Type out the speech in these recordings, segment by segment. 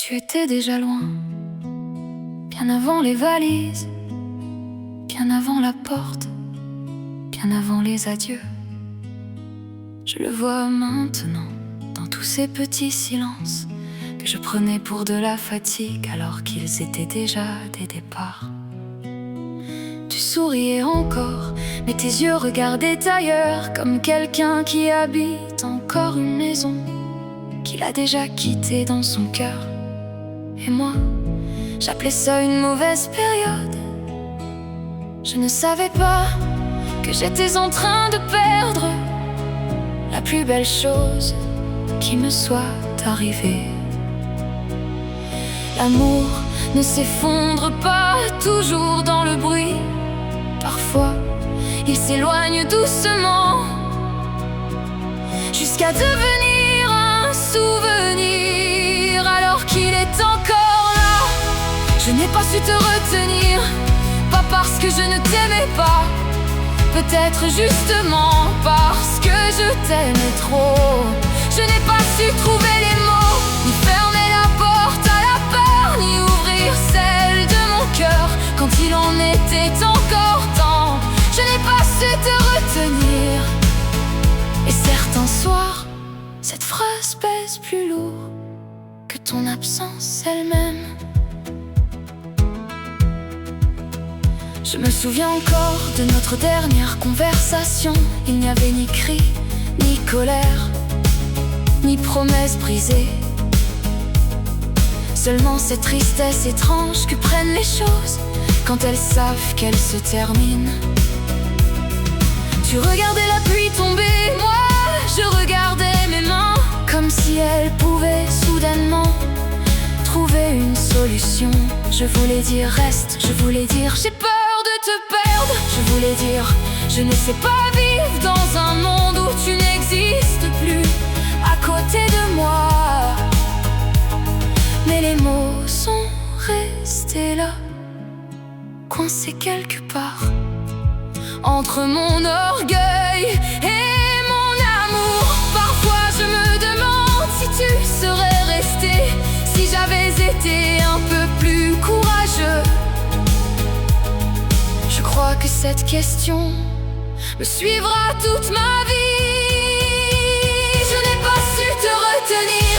Tu étais déjà loin, bien avant les valises, bien avant la porte, bien avant les adieux. Je le vois maintenant, dans tous ces petits silences que je prenais pour de la fatigue alors qu'ils étaient déjà des départs. Tu souriais encore, mais tes yeux regardaient ailleurs, comme quelqu'un qui habite encore une maison qu'il a déjà quittée dans son cœur. Et moi, j'appelais ça une mauvaise période. Je ne savais pas que j'étais en train de perdre la plus belle chose qui me soit arrivée. L'amour ne s'effondre pas toujours dans le bruit. Parfois, il s'éloigne doucement jusqu'à devenir un souvenir. Alors qu'il est encore là, je n'ai pas su te retenir. Pas parce que je ne t'aimais pas, peut-être justement parce que je t'aimais trop. Je n'ai pas su trouver les mots, ni fermer la porte à la peur, ni ouvrir celle de mon cœur quand il en était encore temps. Je n'ai pas su te retenir. Et certains soirs, cette phrase pèse plus lourd que ton absence elle-même. Je me souviens encore de notre dernière conversation. Il n'y avait ni cri, ni colère, ni promesse brisée. Seulement cette tristesse étrange que prennent les choses quand elles savent qu'elles se terminent. Tu regardais la pluie tomber, moi je regardais mes mains, comme si elles pouvaient soudainement trouver une solution. Je voulais dire reste, je voulais dire j'ai peur de te perdre. Je voulais dire je ne sais pas vivre dans un monde où tu n'existes plus à côté de moi. Mais les mots sont restés là, coincés quelque part entre mon orgueil et mon amour. Parfois je me demande si tu serais resté, si j'avais été un peu plus courageux. Je crois que cette question me suivra toute ma vie. Je n'ai pas su te retenir,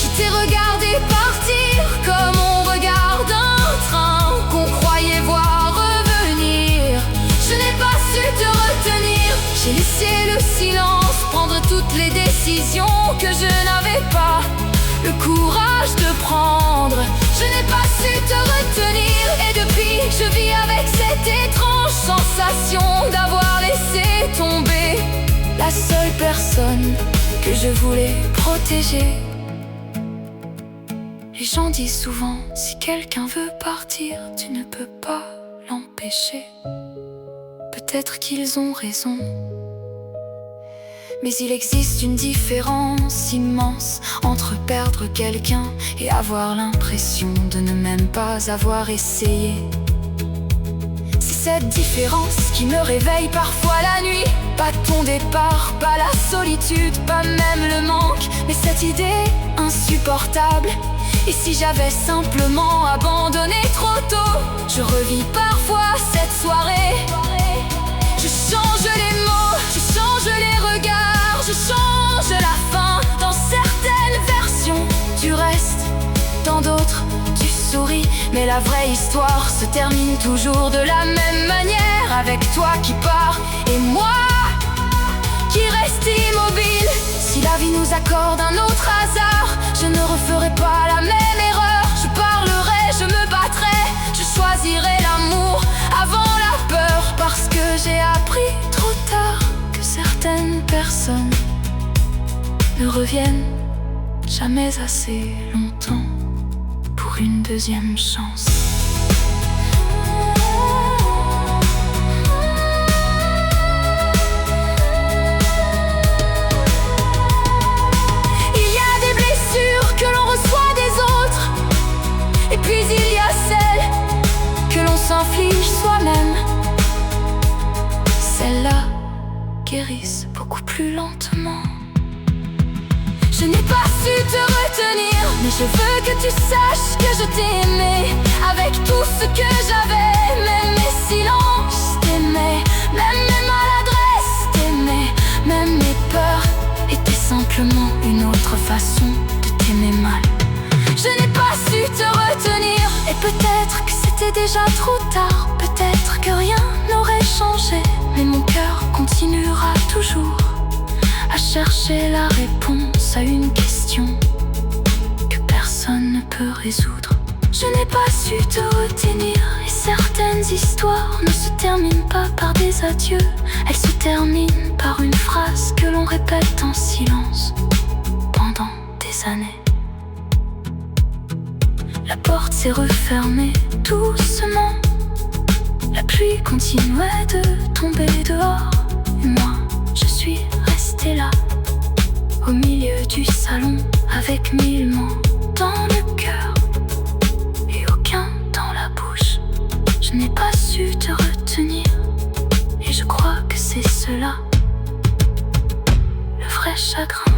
je t'ai regardé partir comme on regarde un train qu'on croyait voir revenir. Je n'ai pas su te retenir, j'ai laissé le silence prendre toutes les décisions que je n'avais pas le courage de prendre. Je n'ai pas su te retenir, et depuis je vis avec cette étrange sensation d'avoir laissé tomber la seule personne que je voulais protéger. Les gens disent souvent, si quelqu'un veut partir, tu ne peux pas l'empêcher. Peut-être qu'ils ont raison, mais il existe une différence immense entre perdre quelqu'un et avoir l'impression de ne même pas avoir essayé. C'est cette différence qui me réveille parfois la nuit. Pas ton départ, pas la solitude, pas même le manque, mais cette idée insupportable. Et si j'avais simplement abandonné trop tôt? Je revis parfois cette soirée. Je change les mots, je change les regards, je change la fin. Dans certaines versions, tu restes, dans d'autres, tu souris. Mais la vraie histoire se termine toujours de la même manière, avec toi qui pars et moi qui reste immobile. Si la vie nous accorde un autre hasard, je ne referai pas la même erreur. Je parlerai, je me battrai, je choisirai l'amour avant la peur. Parce que j'ai appris trop tard que certaines personnes ne reviennent jamais assez longtemps pour une deuxième chance. Il y a des blessures que l'on reçoit des autres, et puis il y a celles que l'on s'inflige soi-même. Celles-là guérissent beaucoup plus lentement. Je n'ai pas su te retenir, ne Mais je veux que tu saches que je t'aimais avec tout ce que j'avais. Même mes silences t'aimais, même mes maladresses t'aimais, même mes peurs étaient simplement une autre façon de t'aimer mal. Je n'ai pas su te retenir, et peut-être que c'était déjà trop tard. Peut-être que rien n'aurait changé, mais mon cœur continuera toujours à chercher la réponse à une question que personne ne peut résoudre. Je n'ai pas su te retenir, et certaines histoires ne se terminent pas par des adieux. Elles se terminent par une phrase que l'on répète en silence pendant des années. La porte s'est refermée doucement. La pluie continuait de tomber dehors, et moi, je suis restée là, au milieu du salon, avec 1000 mots dans le cœur et aucun dans la bouche. Je n'ai pas su te retenir, et je crois que c'est cela, le vrai chagrin.